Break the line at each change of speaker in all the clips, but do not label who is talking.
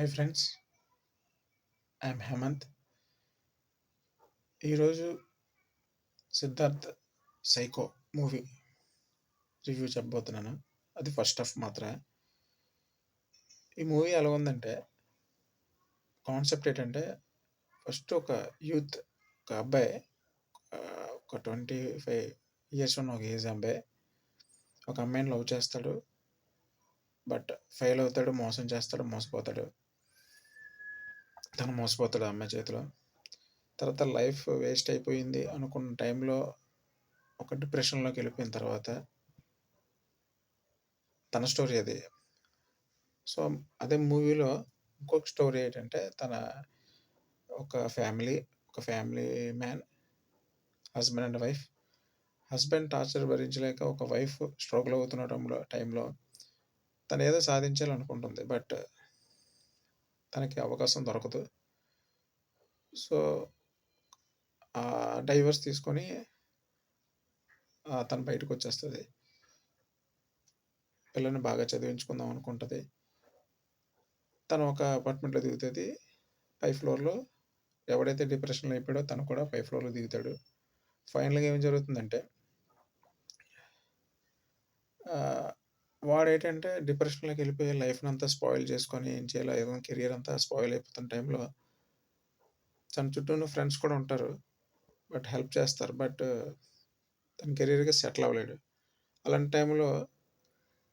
Hi friends, I'm Hemant. ఈరోజు 'Siddharth psycho' movie review చెప్పబోతున్నాను. అది ఫస్ట్ హాఫ్ మాత్రమే. ఈ మూవీ ఎలా ఉందంటే, కాన్సెప్ట్ ఏంటంటే, ఫస్ట్ ఒక యూత్, ఒక అబ్బాయి, ఒక 25 ఇయర్స్ ఉన్న ఒక ఏజ్ అబ్బాయి ఒక అమ్మాయిని లవ్ చేస్తాడు. బట్ ఫెయిల్ అవుతాడు, మోసం చేస్తాడు, మోసపోతాడు. తను మోసపోతాడు ఆ అమ్మాయి చేతిలో. తర్వాత లైఫ్ వేస్ట్ అయిపోయింది అనుకున్న టైంలో ఒక డిప్రెషన్లోకి వెళ్ళిపోయిన తర్వాత తన స్టోరీ అది. సో అదే మూవీలో ఇంకొక స్టోరీ ఏంటంటే, ఒక family man, husband and wife. Husband torture భరించలేక ఒక వైఫ్ స్ట్రగుల్ అవుతున్న టైంలో తను ఏదో సాధించాలనుకుంటుంది. బట్ తనకి అవకాశం దొరకదు. సో డైవర్స్ తీసుకొని తను బయటకు వచ్చేస్తుంది. పిల్లని బాగా చదివించుకుందాం అనుకుంటుంది. తను ఒక అపార్ట్మెంట్లో దిగుతుంది. 5th ఫ్లోర్లో ఎవడైతే డిప్రెషన్లో అయిపోయాడో తను కూడా 5th ఫ్లోర్లో దిగుతాడు. ఫైనల్గా ఏం జరుగుతుందంటే, వాడేంటంటే డిప్రెషన్లోకి వెళ్ళిపోయి లైఫ్ని అంతా స్పాయిల్ చేసుకొని ఏం చేయాలో ఏదైనా కెరియర్ అంతా స్పాయిల్ అయిపోతున్న టైంలో తన చుట్టూ ఉన్న ఫ్రెండ్స్ కూడా ఉంటారు. బట్ హెల్ప్ చేస్తారు. బట్ తన కెరియర్గా సెటిల్ అవ్వలేడు. అలాంటి టైంలో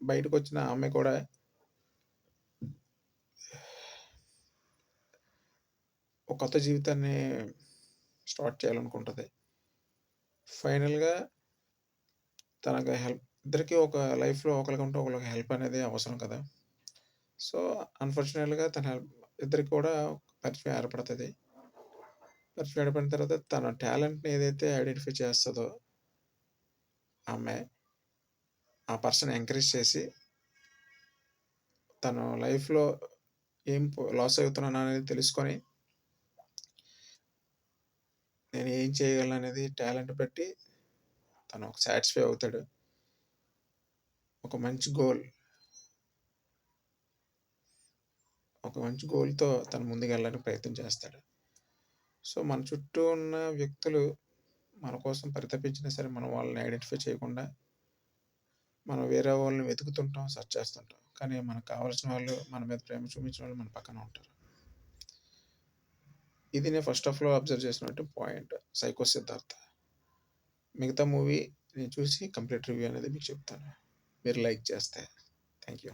బయటకు వచ్చిన ఆమె కూడా ఒక కొత్త జీవితాన్ని స్టార్ట్ చేయాలనుకుంటుంది. ఫైనల్గా తనకు హెల్ప్, ఇద్దరికి ఒక లైఫ్లో ఒకరికంటే ఒకరికి హెల్ప్ అనేది అవసరం కదా. సో అన్ఫార్చునేట్గా ఇద్దరికి కూడా పరిచయం ఏర్పడుతుంది. పరిచయం ఏర్పడిన తర్వాత తన టాలెంట్ని ఏదైతే ఐడెంటిఫై చేస్తుందో ఆమె, ఆ పర్సన్ ఎంకరేజ్ చేసి తను లైఫ్లో ఏం లాస్ అవుతున్నాను అనేది తెలుసుకొని నేను ఏం చేయగలను అనేది టాలెంట్ బట్టి తను ఒక సాటిస్ఫై అవుతాడు. ఒక మంచి గోల్తో తను ముందుకు వెళ్ళడానికి ప్రయత్నం చేస్తాడు. సో మన చుట్టూ ఉన్న వ్యక్తులు మన కోసం పరితపించినా సరే మనం వాళ్ళని ఐడెంటిఫై చేయకుండా మనం వేరే వాళ్ళని వెతుకుతుంటాం, సెర్చ్ చేస్తుంటాం. కానీ మనకు కావాల్సిన వాళ్ళు, మన మీద ప్రేమ చూపించిన వాళ్ళు మన పక్కన ఉంటారు. ఇది నేను ఫస్ట్ హాఫ్లో అబ్జర్వ్ చేసినట్టు పాయింట్ సైకో సిద్ధార్థ. మిగతా మూవీ నేను చూసి కంప్లీట్ రివ్యూ అనేది మీకు చెప్తాను, మీరు లైక్ చేస్తే. Thank you.